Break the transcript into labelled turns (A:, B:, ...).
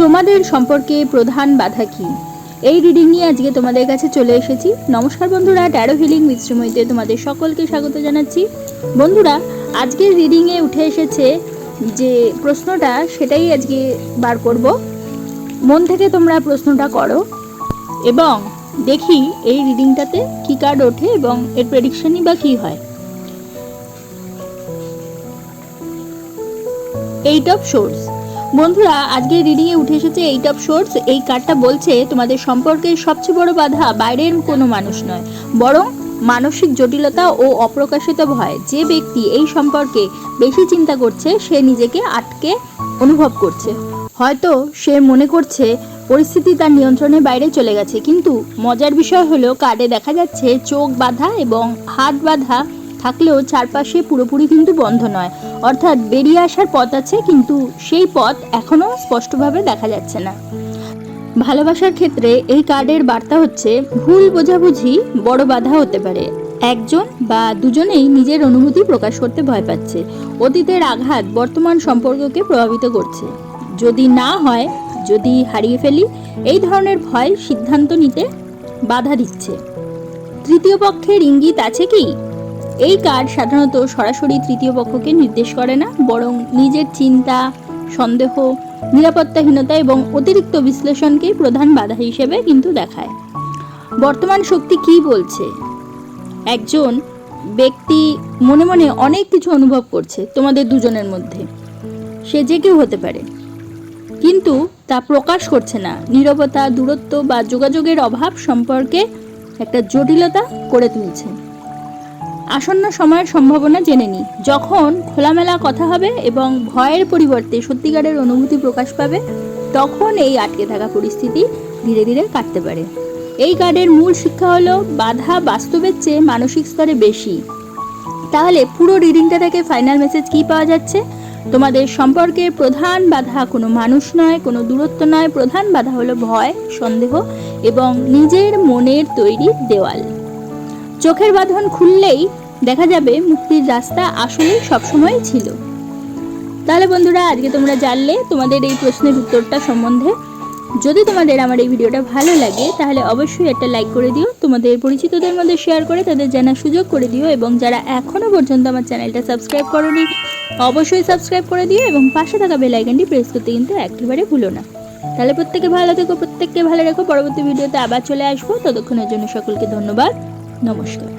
A: তোমাদের সম্পর্কে প্রধান বাধা কি? এই রিডিং নিয়ে আজকে তোমাদের কাছে চলে এসেছি। নমস্কার বন্ধুরা, ট্যারো হিলিং মিশ্রময়ীতে তোমাদের সকলকে স্বাগত জানাচ্ছি। বন্ধুরা, আজকের রিডিংয়ে উঠে এসেছে যে প্রশ্নটা, সেটাই আজকে বার করব। মন থেকে তোমরা প্রশ্নটা করো এবং দেখি এই রিডিংটাতে কি কার্ড ওঠে এবং এর প্রেডিকশনই বা কী হয়। 8 অফ সোর্স। বন্ধুরা, আজকে রিডিংয়ে উঠে এসেছে 8 অফ সোর্স। এই কার্ডটা বলছে তোমাদের সম্পর্কের সবচেয়ে বড় বাধা বাইরের কোনো মানুষ নয়, বরং মানসিক জটিলতা ও অপ্রকাশিত ভয়। যে ব্যক্তি এই সম্পর্কে বেশি চিন্তা করছে সে নিজেকে আটকে অনুভব করছে। হয়তো সে মনে করছে পরিস্থিতি তার নিয়ন্ত্রণের বাইরে চলে গেছে, কিন্তু মজার বিষয় হলো কার্ডে দেখা যাচ্ছে চোখ বাঁধা এবং হাত বাঁধা থাকলেও চারপাশে পুরোপুরি কিন্তু বন্ধ নয়। অর্থাৎ বেরিয়ে আসার পথ আছে, কিন্তু সেই পথ এখনও স্পষ্টভাবে দেখা যাচ্ছে না। ভালোবাসার ক্ষেত্রে এই কার্ডের বার্তা হচ্ছে ভুল বোঝাবুঝি বড় বাধা হতে পারে। একজন বা দুজনেই নিজের অনুভূতি প্রকাশ করতে ভয় পাচ্ছে। অতীতের আঘাত বর্তমান সম্পর্ককে প্রভাবিত করছে। যদি না হয়, যদি হারিয়ে ফেলি, এই ধরনের ভয় সিদ্ধান্ত নিতে বাধা দিচ্ছে। তৃতীয় পক্ষের ইঙ্গিত আছে কি? এই কার্ড সাধারণত সরাসরি তৃতীয় পক্ষকে নির্দেশ করে না, বরং নিজের চিন্তা, সন্দেহ, নিরাপত্তাহীনতা এবং অতিরিক্ত বিশ্লেষণকেই প্রধান বাধা হিসেবে কিন্তু দেখায়। বর্তমান শক্তি কি বলছে? একজন ব্যক্তি মনে মনে অনেক কিছু অনুভব করছে তোমাদের দুজনের মধ্যে। সে যে কেউ হতে পারে, কিন্তু তা প্রকাশ করছে না। নীরবতা, দূরত্ব বা যোগাযোগের অভাব সম্পর্কে একটা জটিলতা করে তুলছে। আসন্ন সময়ের সম্ভাবনা জেনে নিই। যখন খোলামেলা কথা হবে এবং ভয়ের পরিবর্তে সত্যিকারের অনুভূতি প্রকাশ পাবে, তখন এই আটকে থাকা পরিস্থিতি ধীরে ধীরে কাটতে পারে। এই কার্ডের মূল শিক্ষা হলো বাধা বাস্তবের চেয়ে মানসিক স্তরে বেশি। তাহলে পুরো রিডিংটা থেকে ফাইনাল মেসেজ কি পাওয়া যাচ্ছে? তোমাদের সম্পর্কে প্রধান বাধা কোনো মানুষ নয়, কোনো দূরত্ব নয়। প্রধান বাধা হলো ভয়, সন্দেহ এবং নিজের মনের তৈরি দেওয়াল। চোখের বাঁধন খুললেই দেখা যাবে মুক্তির রাস্তা আসলেই সবসময় ছিল। তাহলে বন্ধুরা, আজকে তোমরা জানলে তোমাদের এই প্রশ্নের উত্তরটা সম্বন্ধে। যদি তোমাদের আমার এই ভিডিওটা ভালো লাগে তাহলে অবশ্যই একটা লাইক করে দিও, তোমাদের পরিচিতদের মধ্যে শেয়ার করে তাদের জানার সুযোগ করে দিও, এবং যারা এখনও পর্যন্ত আমার চ্যানেলটা সাবস্ক্রাইব করোনি অবশ্যই সাবস্ক্রাইব করে দিও এবং পাশে থাকা বেল আইকনটি প্রেস করতে কিন্তু একেবারে ভুলো না। তাহলে প্রত্যেকে ভালো থেকো, প্রত্যেককে ভালো রেখো। পরবর্তী ভিডিওতে আবার চলে আসবো। ততক্ষণের জন্য সকলকে ধন্যবাদ। নমস্কার।